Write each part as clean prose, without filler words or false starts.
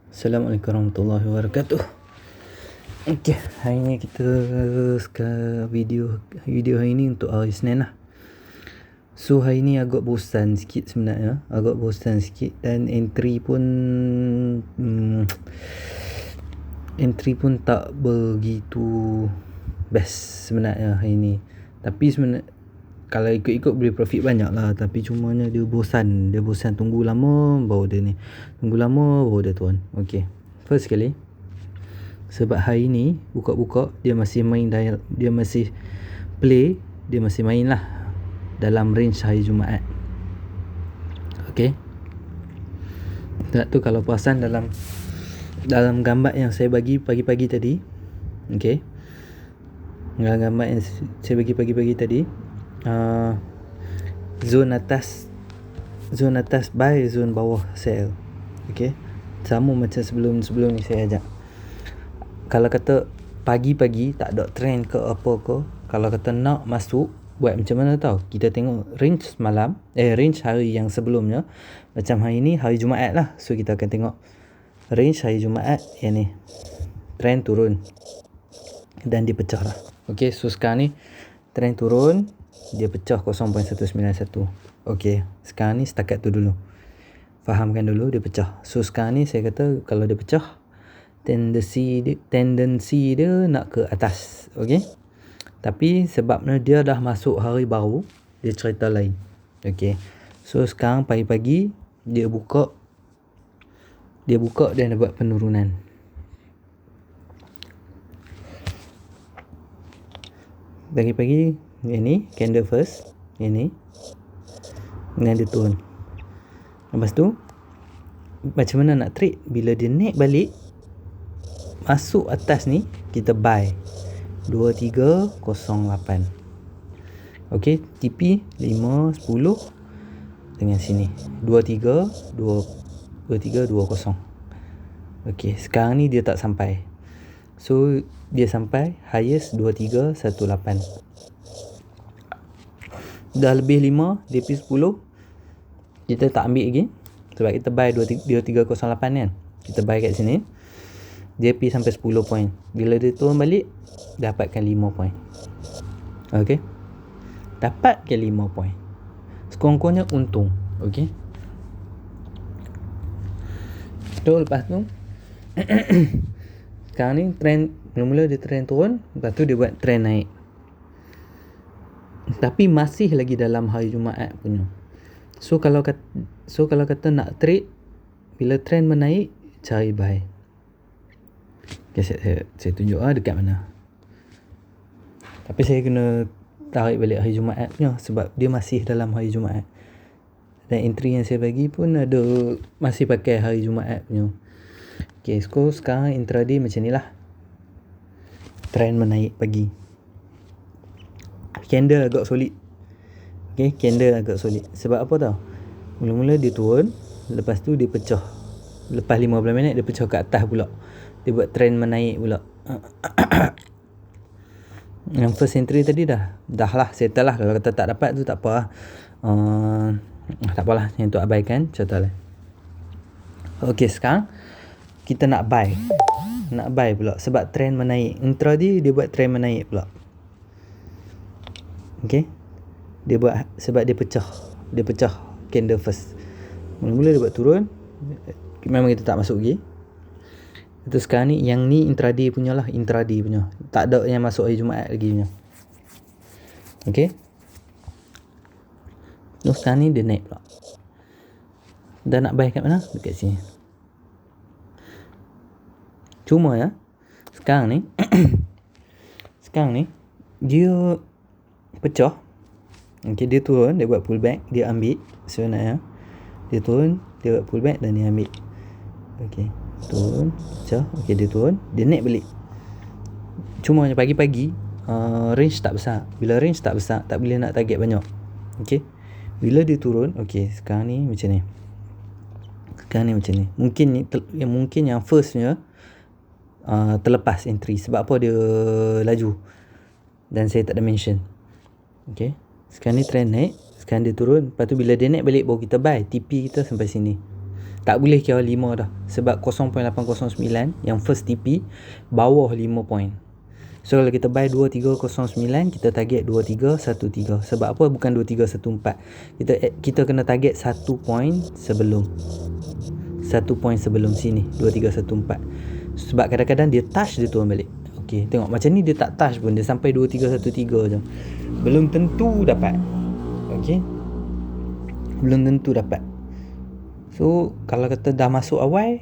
Assalamualaikum warahmatullahi wabarakatuh. Okey, hari ni kita video hari ni untuk hari Senin lah. So hari ni agak bosan sikit sebenarnya, dan entry pun tak begitu best sebenarnya hari ni. Tapi sebenarnya kalau ikut-ikut boleh profit banyak lah, tapi cumanya dia bosan tunggu lama baru dia turun. Okey, first sekali, sebab hari ni buka-buka dia masih main, dia masih play, dia masih main lah dalam range hari Jumaat. Okey, tak tu kalau perasan dalam gambar yang saya bagi pagi-pagi tadi. Okey, dalam gambar yang saya bagi pagi-pagi tadi, zone atas buy, zone bawah sell. Okey, sama macam sebelum ni saya ajak. Kalau kata pagi-pagi tak ada trend ke apa ke, kalau kata nak masuk, buat macam mana tahu? Kita tengok range range hari yang sebelumnya. Macam hari ni hari Jumaat lah, so kita akan tengok range hari Jumaat yang ni, trend turun dan dia pecah lah. Okey, so sekarang ni trend turun, dia pecah 0.191. Okey, sekarang ni setakat tu dulu, fahamkan dulu dia pecah. So sekarang ni saya kata kalau dia pecah, tendensi dia nak ke atas. Okey, tapi sebabnya dia dah masuk hari baru, dia cerita lain. Okey, so sekarang pagi-pagi dia buka dan dia buat penurunan. Pagi-pagi ini candle first, ini dengan dia turun. Lepas tu macam mana nak trade? Bila dia naik balik masuk atas ni, kita buy 2308. Okey, TP 510 dengan sini 2320. Okey, sekarang ni dia tak sampai, so dia sampai highest 2318. Dah lebih 5 DP 10, kita tak ambil lagi sebab kita buy 2308 kan. Kita buy kat sini, dia pergi sampai 10 point. Bila dia turun balik, dapatkan 5 point. Okey, dapatkan 5 point, sekurang-kurangnya untung. Okey, so lepas tu sekarang ni trend mula-mula dia trend turun, lepas tu dia buat trend naik, tapi masih lagi dalam hari Jumaat punya. So kalau kata nak trade, bila trend menaik, cari buy. Okay, saya tunjuk dekat mana. Tapi saya kena tarik balik hari Jumaat punya, sebab dia masih dalam hari Jumaat. Dan entry yang saya bagi pun ada masih pakai hari Jumaat punya. Okay, so sekarang intraday macam ni lah. Trend menaik pagi, candle agak solid. Okay, candle agak solid. Sebab apa tau? Mula-mula dia turun, lepas tu dia pecah. Lepas 15 minit dia pecah ke atas pula, dia buat trend menaik pula. Yang first entry tadi dah lah settle lah. Kalau kata tak dapat tu tak apa lah, tak apalah, yang tu abaikan, contoh lah. Okey, sekarang kita nak buy pula sebab trend menaik. Intraday dia buat trend menaik pula. Okey, dia buat sebab dia pecah candle first. Mula-mula dia buat turun, memang kita tak masuk lagi. Itu sekarang ni, yang ni intraday punya, tak ada yang masuk hari Jumaat lagi punya. Okey, so sekarang ni dia naik pula. Dah nak buy kat mana? Dekat sini. Cuma ya, sekarang ni dia pecah. Okey, dia turun, dia buat pullback, dia ambil sebenarnya. Dia turun, dia buat pullback dan dia ambil. Okey, turun, pecah. Okey, dia turun, dia naik balik. Cuma pagi-pagi range tak besar. Bila range tak besar, tak boleh nak target banyak. Okey, bila dia turun, okey, sekarang ni macam ni. Mungkin yang firstnya terlepas entry. Sebab apa? Dia laju dan saya tak ada mention. Okey, sekarang ni trend naik, sekarang dia turun. Lepas tu bila dia naik balik baru kita buy. TP kita sampai sini. Tak boleh kira 5 dah. Sebab 0.809 yang first TP bawah 5 point. So kalau kita buy 2309, kita target 2313. Sebab apa? Bukan 2314. Kita kena target 1 point sebelum. 1 point sebelum sini 2314. Sebab kadang-kadang dia touch, dia turun balik. Okey, tengok macam ni dia tak touch pun, dia sampai 2313 je. Belum tentu dapat. Okey. Belum tentu dapat. So kalau kata dah masuk awal,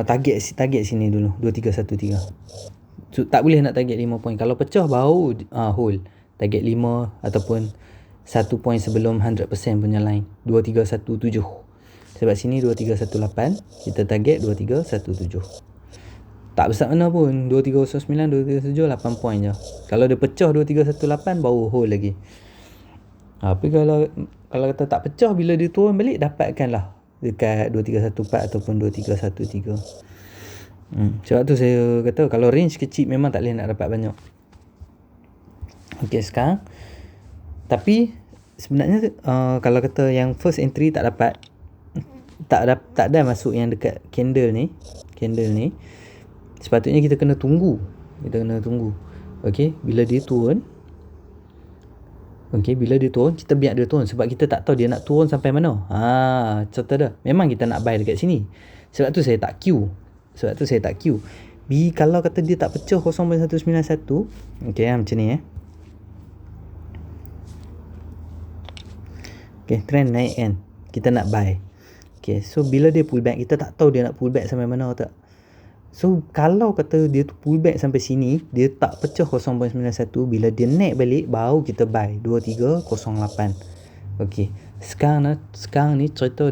target sini dulu 2313. So, tak boleh nak target 5 point. Kalau pecah baru hold target 5 ataupun 1 point sebelum 100% punya line 2317. Sebab sini 2318, kita target 2317. Tak besar mana pun, 2309, 2317 8 point je. Kalau dia pecah 2318 baru hold lagi. Tapi kalau kata tak pecah, bila dia turun balik dapatkanlah dekat 2314 ataupun 2313. Sebab tu saya kata kalau range kecil memang tak boleh nak dapat banyak. Okey, sekarang tapi sebenarnya kalau kata yang first entry tak dapat, tak ada masuk yang dekat candle ni, sepatutnya kita kena tunggu. Okey, bila dia turun, kita biar dia turun sebab kita tak tahu dia nak turun sampai mana. Contoh dah. Memang kita nak buy dekat sini. Sebab tu saya tak queue. Kalau kata dia tak pecah 0.191, okey macam ni okey, trend naik kan. Kita nak buy. Okey, so bila dia pull back, kita tak tahu dia nak pull back sampai mana tak. So kalau kata dia tu pull back sampai sini, dia tak pecah 0.91, bila dia naik balik baru kita buy 2308. Okey. Sekarang ni cerita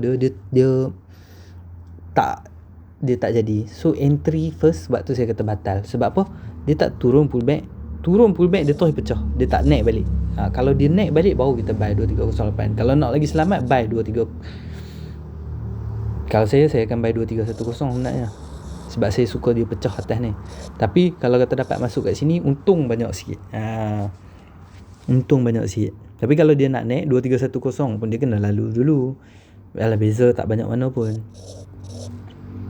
dia tak jadi. So entry first, sebab tu saya kata batal. Sebab apa? Dia tak turun pull back dia terus pecah. Dia tak naik balik. Kalau dia naik balik baru kita buy 2308. Kalau nak lagi selamat buy 23. Kalau saya akan buy 2310 sebenarnya. Sebab saya suka dia pecah atas ni. Tapi kalau kata dapat masuk kat sini, untung banyak sikit. Tapi kalau dia nak naik 2310 pun dia kena lalu dulu. Alah, beza tak banyak mana pun.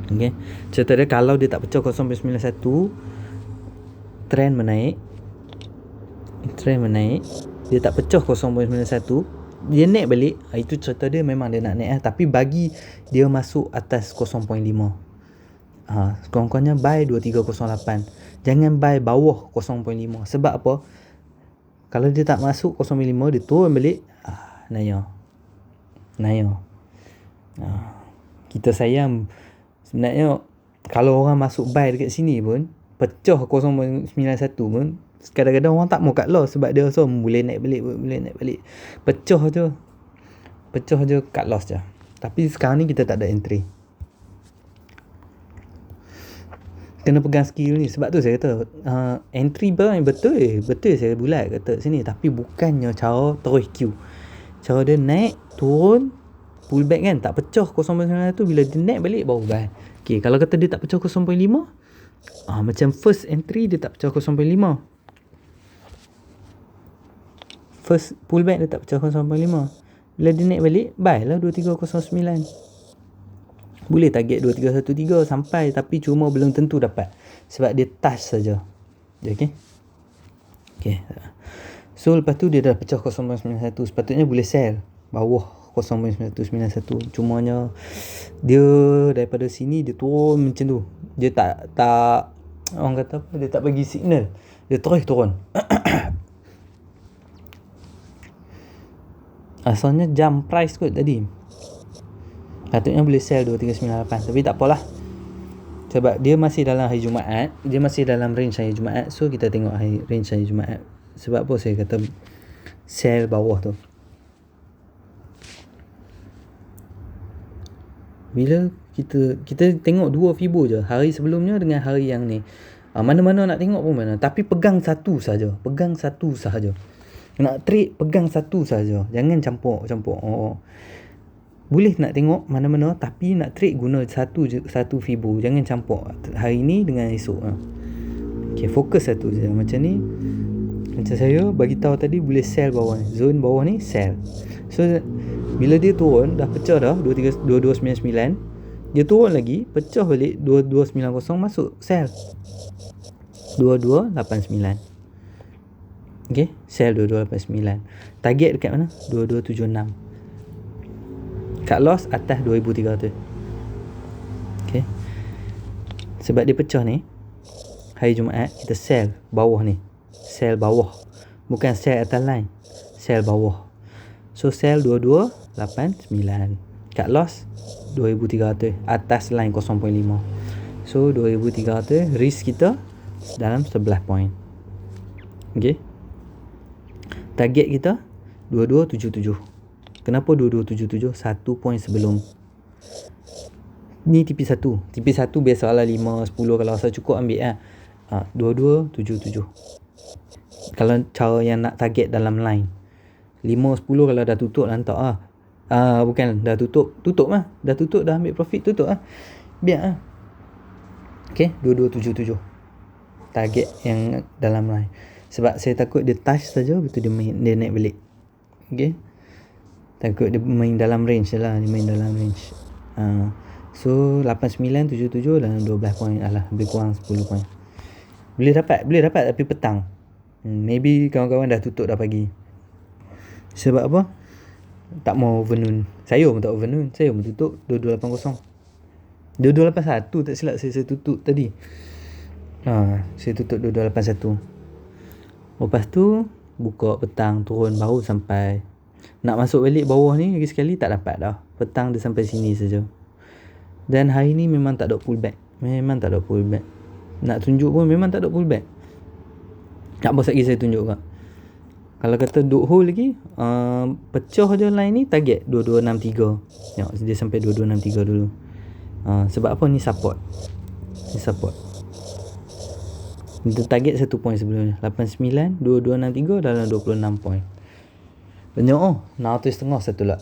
Okey. Cerita dia kalau dia tak pecah 0.91, trend menaik. Dia tak pecah 0.91, dia naik balik. Itu cerita dia memang dia nak naik tapi bagi dia masuk atas 0.5. Kurang-kurangnya buy 2308. Jangan buy bawah 0.5. Sebab apa? Kalau dia tak masuk 0.5, dia turun balik, naya. Kita sayang. Sebenarnya kalau orang masuk buy dekat sini pun, pecah 0.91 pun, kadang-kadang orang tak mau cut loss sebab dia rasa boleh naik balik. Pecah je cut loss je. Tapi sekarang ni kita tak ada entry. Kena pegang skill ni. Sebab tu saya kata entry yang betul saya bulat kata sini. Tapi bukannya cara terus queue. Cara dia naik, turun, pull back kan, tak pecah 0.91 tu, bila dia naik balik baru buy. Okay, kalau kata dia tak pecah 0.5, macam first entry dia tak pecah 0.5, first pullback dia tak pecah 0.5, bila dia naik balik buy lah 2309. Boleh target 2313 sampai, tapi cuma belum tentu dapat sebab dia touch saja. Okey. So lepas tu dia dah pecah 0.91, sepatutnya boleh sell bawah 0.191. Cumanya dia daripada sini dia turun macam tu. Dia tak orang kata apa, dia tak bagi signal, dia terus turun. Asalnya jump price kot tadi. Patutnya boleh sell 2398, tapi tak apalah. Sebab dia masih dalam hari Jumaat, dia masih dalam range hari Jumaat. So kita tengok range hari Jumaat. Sebab apa saya kata sell bawah tu. Bila kita tengok dua Fibo je, hari sebelumnya dengan hari yang ni, mana-mana nak tengok pun mana. Tapi pegang satu saja. Nak trade pegang satu saja. Jangan campur. Boleh nak tengok mana-mana, tapi nak trade guna satu Fibo. Jangan campur hari ni dengan esok. Okay, fokus satu saja. Macam ni, macam saya bagi tahu tadi, boleh sell bawah ni. Zone bawah ni sell. So Bila dia turun, dah pecah dah 2299, dia turun lagi, pecah balik 2290, masuk sell 2289. Okay, sell 2289. Target dekat mana? 2276. Cut loss atas 2300. Okay, sebab dia pecah ni, hari Jumaat kita sell bawah ni, sell bawah, bukan sell atas line, sell bawah. So sell 2289, cut loss 2300 atas line 0.5. So 2300, risk kita dalam 11 point. Okay, target kita 2277. Kenapa 2277? 1 point sebelum ni TP1. TP1 biasalah 5, 10, kalau rasa cukup ambil lah. 2277. Kalau cara yang nak target dalam line 5, 10 kalau dah tutup lantak lah. Bukan dah tutup lah. Dah tutup, dah ambil profit, tutup lah. Biar lah. Okay, 2277 target yang dalam line. Sebab saya takut dia touch saja, betul dia naik balik. Okay, takut dia main dalam range lah. Dia main dalam range. So 8977 dalam 12 point. Alah, lebih kurang 10 point. Boleh dapat tapi petang. Maybe kawan-kawan dah tutup dah pagi. Sebab apa? Tak mau overnoon. Saya pun tak overnoon. Saya pun tutup 2280. 2281 tak silap saya tutup tadi. Saya tutup 2281. Lepas tu buka petang, turun baru sampai nak masuk balik bawah ni lagi sekali, tak dapat dah. Petang dia sampai sini saja. Dan hari ni memang tak ada pullback. Nak tunjuk pun memang tak ada pullback. Tak apa lagi saya tunjuk kat. Kalau kata duk hold lagi, pecah je line ni, target 2263. Tengok dia sampai 2263 dulu. Sebab apa? Ni support. Dia target 1 point sebelumnya 89, 2263 dalam 26 point. Banyak 600.5 satu lot.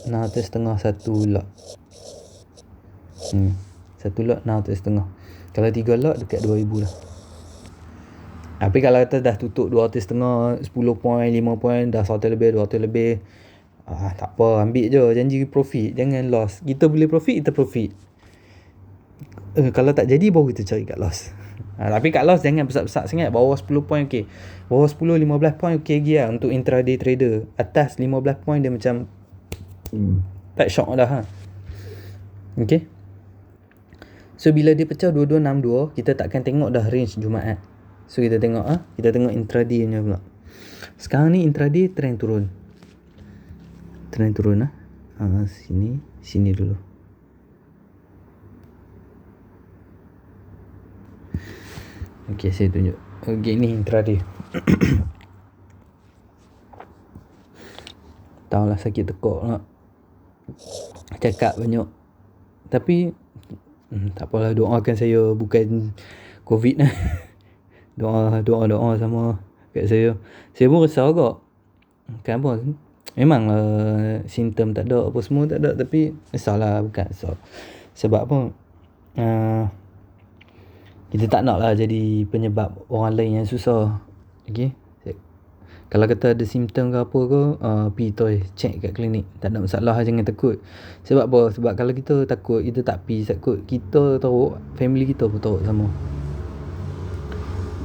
600.5 satu lot. Satu lot 600.5. Kalau 3 lot dekat 2000 lah. Tapi kalau kita dah tutup 200.5, 10 point, 5 point, dah 100 lebih, 200 lebih, tak apa, ambil je, janji profit, jangan loss. Kita boleh profit, kita profit. Kalau tak jadi, baru kita cari kat loss. Tapi kat loss jangan besar-besar sangat. Bawah 10 point okey. Bawah 10, 15 point okey lagi lah untuk intraday trader. Atas 15 point dia macam tak shock dah. Okay, so bila dia pecah 2262, kita takkan tengok dah range Jumaat. So kita tengok intraday nya pula. Sekarang ni intraday trend turun. Sini dulu. Okey, saya tunjuk. Okey, ni intraday. Tahulah sakit tekak nak cakap banyak. Tapi tak apalah, doakan saya bukan COVID lah. doa sama kat saya. Saya pun risau agak. Kan apa? Memang simptom tak ada, apa semua tak ada, tapi risaulah, bukan risau. Sebab apa? Kita tak nak lah jadi penyebab orang lain yang susah. Okay? Kalau kata ada simptom ke apa ke, pergi check kat klinik. Tak ada masalah, jangan takut. Sebab apa? Sebab kalau kita takut, kita tak pergi, takut kita teruk, family kita pun teruk sama.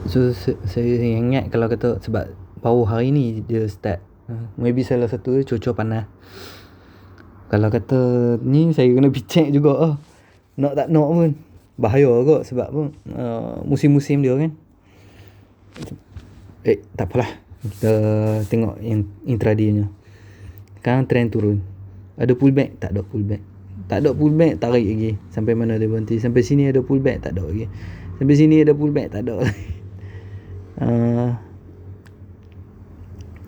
So saya ingat kalau kata, sebab baru hari ni dia start, maybe salah satu cuaca panas. Kalau kata ni, saya kena pergi check juga nak tak nak pun bahaya kot. Sebab apa? Musim-musim dia kan. Tak apalah, kita tengok yang intraday nya. Sekarang trend turun. Ada pullback? Tak ada pullback. Tarik lagi. Sampai mana dia berhenti? Sampai sini ada pullback? Tak ada lagi. Sampai sini ada pullback? Tak ada lagi.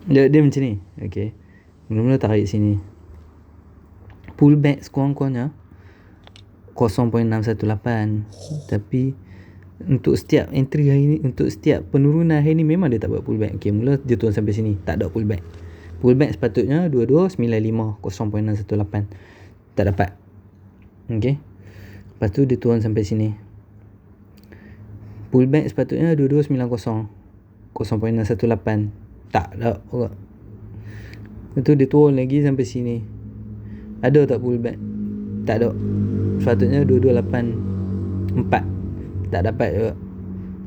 Dia macam ni. Okay, mula-mula tarik sini, pullback sekurang-kurangnya 0.618. Tapi untuk setiap entry hari ni, untuk setiap penurunan hari ni, memang dia tak buat pullback. Okay, mula dia turun sampai sini, tak ada pullback. Pullback sepatutnya 2295, 0.618. Tak dapat. Okay, lepas tu dia turun sampai sini. Pullback sepatutnya 2290, 0.618. Tak ada. Lepas tu dia turun lagi sampai sini. Ada tak pullback? Tak ada. Sepatutnya 2284. Tak dapat juga.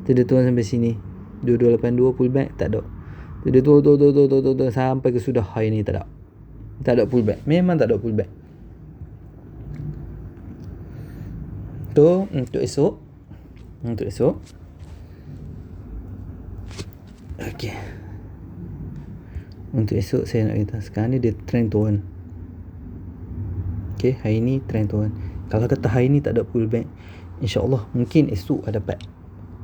Tu dia turun sampai sini. 2282 pullback tak ada. Tu dia turun sampai ke sudah high ni tak ada. Tak ada pullback. Memang tak ada pullback. Tu untuk esok. Okey. Untuk esok saya nak kata sekarang ni dia trend turun. Okey, hari ni trend turun. Kalau kata hari ni tak ada pullback, insya-Allah mungkin esok dapat.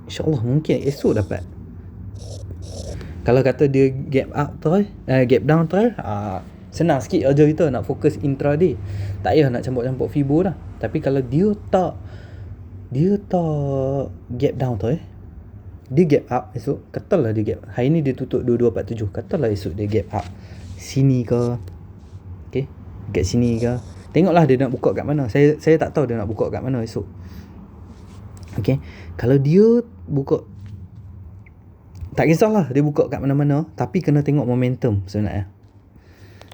InsyaAllah mungkin esok dapat. Kalau kata dia gap up terus, gap down terus, senang sikit aja kita nak fokus intraday. Tak payah nak campur-campur Fibo dah. Tapi kalau dia tak gap down terus, dia gap up esok, katalah dia gap. Hari ni dia tutup 2247, katalah esok dia gap up sini ke. Okey, kat sini ke. Tengoklah dia nak buka kat mana. Saya tak tahu dia nak buka kat mana esok. Okey, kalau dia buka, tak kisahlah dia buka kat mana-mana, tapi kena tengok momentum sebenarnya.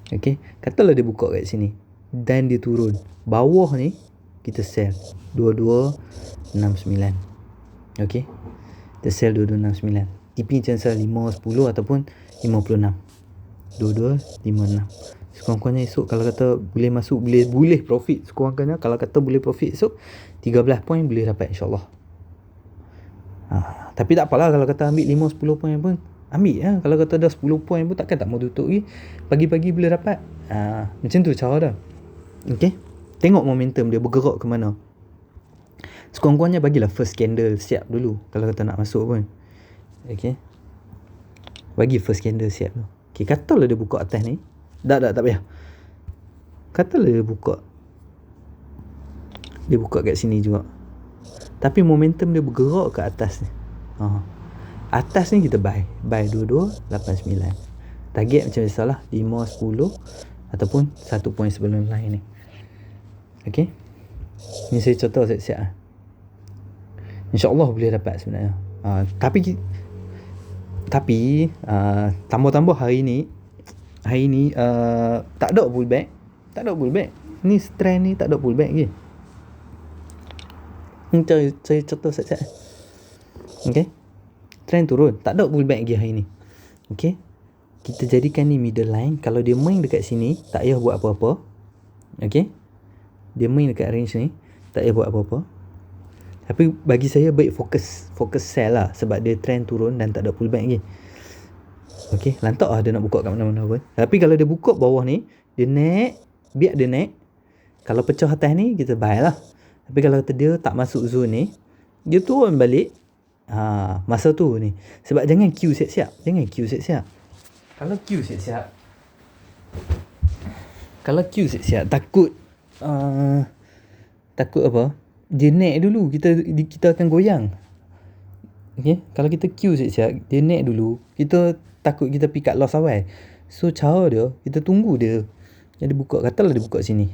Okey, katalah dia buka kat sini dan dia turun. Bawah ni kita sell 2269. Okey. Kita sell 2269. TP macam sell 5, 10 ataupun 56. 2256. Sekurang-kurangnya esok kalau kata boleh masuk, boleh profit sekurang-kurangnya. Kalau kata boleh profit esok 13 poin boleh dapat insya-Allah. Tapi tak apalah kalau kata ambil 5-10 poin pun ambil lah. Kalau kata dah 10 poin pun takkan tak mau tutup lagi. Pagi-pagi boleh dapat. Macam tu cara dah. Okey. Tengok momentum dia bergerak ke mana. Sekurang-kurangnya bagilah first candle siap dulu kalau kata nak masuk pun. Okey. Bagi first candle siap dulu. Okey, katalah dia buka atas ni. Tak payah. Katalah dia buka kat sini juga. Tapi momentum dia bergerak ke atas ni. Atas ni kita buy 2289. Target macam biasalah 5, 10 ataupun 1 poin sebelum lain ni. Okey. Ni saya contoh siap-siap. InsyaAllah boleh dapat sebenarnya. Tapi tambah-tambah hari ni tak ada pullback. Ni trend ni tak ada pullback lagi. Ni saya contoh siap-siap. Okey. Trend turun, tak ada pullback lagi hari ni. Okey. Kita jadikan ni middle line. Kalau dia main dekat sini, tak payah buat apa-apa. Okey. Dia main dekat range ni, tak payah buat apa-apa. Tapi bagi saya baik fokus sell lah, sebab dia trend turun dan tak ada pullback lagi. Okey, lantak lah dia nak buka kat mana-mana pun. Tapi kalau dia buka bawah ni, dia naik, biar dia naik. Kalau pecah atas ni, kita buy lah. Tapi kalau kata dia tak masuk zone ni, dia turun balik. Masa tu ni. Sebab jangan queue siap-siap. Kalau queue siap-siap, takut apa? Dia naik dulu, kita akan goyang. Okey, kalau kita queue siap-siap, dia naik dulu, kita takut kita pick up loss awal. So cara dia, kita tunggu dia. Jadi katalah dia buka sini.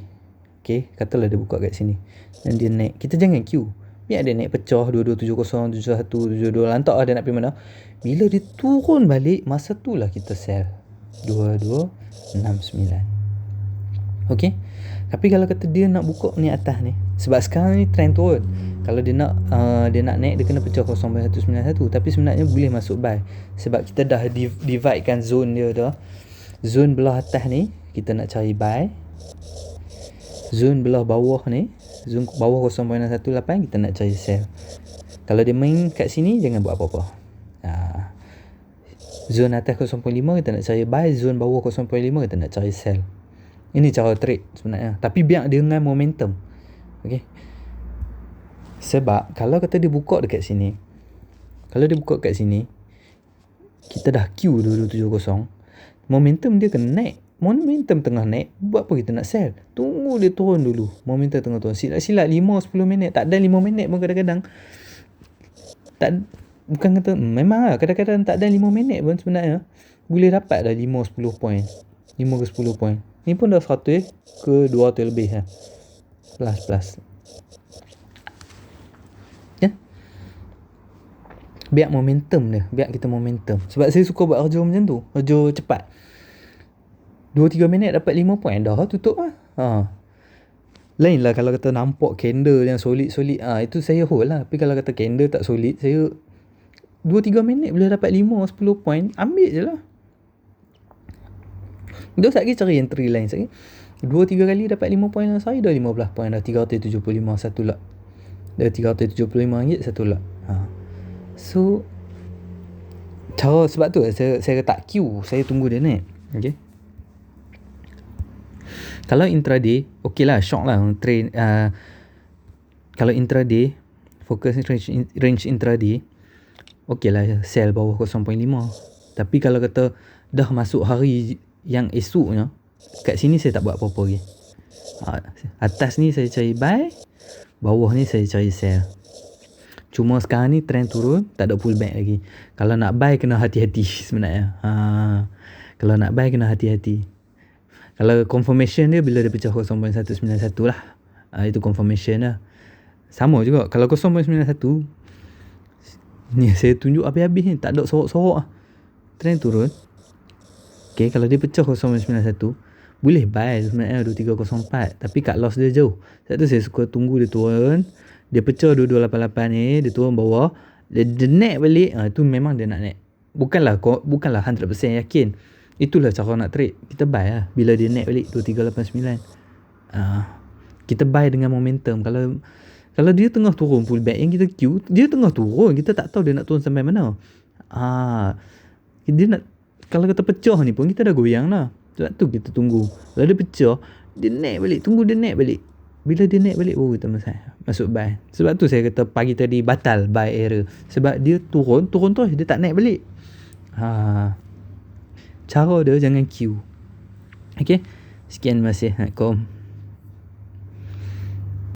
Okey, katalah dia buka kat sini dan dia naik. Kita jangan queue. Biar dia naik pecah 2270, 71, 72, lantak lah dia nak pergi mana. Bila dia turun balik, masa tu lah kita sell 2269. Okey. Tapi kalau kata dia nak buka ni atas ni, sebab sekarang ni trend turun. Kalau dia nak naik, dia kena pecah 0.191. Tapi sebenarnya boleh masuk buy, sebab kita dah dividekan zone dia dah. Zone belah atas ni kita nak cari buy. Zone belah bawah ni, zone bawah 0.118 kita nak cari sell. Kalau dia main kat sini, jangan buat apa-apa. Zone atas 0.5 kita nak cari buy, zone bawah 0.5 kita nak cari sell. Ini cara trade sebenarnya. Tapi biar dengan momentum. Okey. Sebab kalau kata dia buka dekat sini, kita dah queue 2270, momentum dia kena naik. Momentum tengah naik, buat apa kita nak sell? Tunggu dia turun dulu. Momentum tengah turun. Silat 5-10 minit. Tak ada 5 minit pun kadang-kadang. Bukan kata, memang lah kadang-kadang tak ada 5 minit pun sebenarnya. Boleh dapat dah 5-10 poin. 5 ke 10 poin. Ni pun dah 100 ke 200 lebih lah. Plus. Ya? Biar momentum dia. Biar kita momentum. Sebab saya suka buat kerja macam tu. Kerja cepat. 2-3 minit dapat 5 poin. Dah tutup lah. Lain lah kalau kata nampak candle yang solid-solid, itu saya hold lah. Tapi kalau kata candle tak solid, saya 2-3 minit boleh dapat 5-10 point, ambil je lah. Dia tak lagi cari entry line. Saya 2-3 kali dapat 5 point lah, saya dah 15 point dah. 375 satu lot. Dah 375 ringgit satu lot. So cara sebab tu saya tak queue, saya tunggu dia naik. Okay. Kalau intraday, okey lah, shock lah trade. Kalau intraday, focus range intraday, okey lah sell bawah 0.5. Tapi kalau kata dah masuk hari yang esoknya, kat sini saya tak buat apa-apa lagi. Atas ni saya cari buy, bawah ni saya cari sell. Cuma sekarang ni trend turun, tak ada pullback lagi. Kalau nak buy kena hati-hati sebenarnya. Kalau nak buy kena hati-hati. Kalau confirmation dia bila dia pecah 0.191 lah. Itu confirmation lah. Sama juga. Kalau 0.91, ni saya tunjuk habis-habis ni. Tak ada sorok-sorok lah. Trend turun. Okay, kalau dia pecah 0.91, boleh buy sebenarnya 2304. Tapi cut loss dia jauh. Sebab tu saya suka tunggu dia turun. Dia pecah 2288 ni. Dia turun bawah. Dia naik balik. Itu memang dia nak naik. Bukanlah 100% yakin. Itulah cara nak trade. Kita buy lah bila dia naik balik 2389. Kita buy dengan momentum. Kalau dia tengah turun pullback yang kita queue, dia tengah turun, kita tak tahu dia nak turun sampai mana. Dia nak, kalau kata pecah ni pun kita dah goyang lah. Sebab tu kita tunggu. Kalau dia pecah, dia naik balik, tunggu dia naik balik. Bila dia naik balik baru kita masuk buy. Sebab tu saya kata pagi tadi batal buy error. Sebab dia turun terus, dia tak naik balik. Cara dia jangan queue. Okay. Sekian, terima kasih. Assalamualaikum.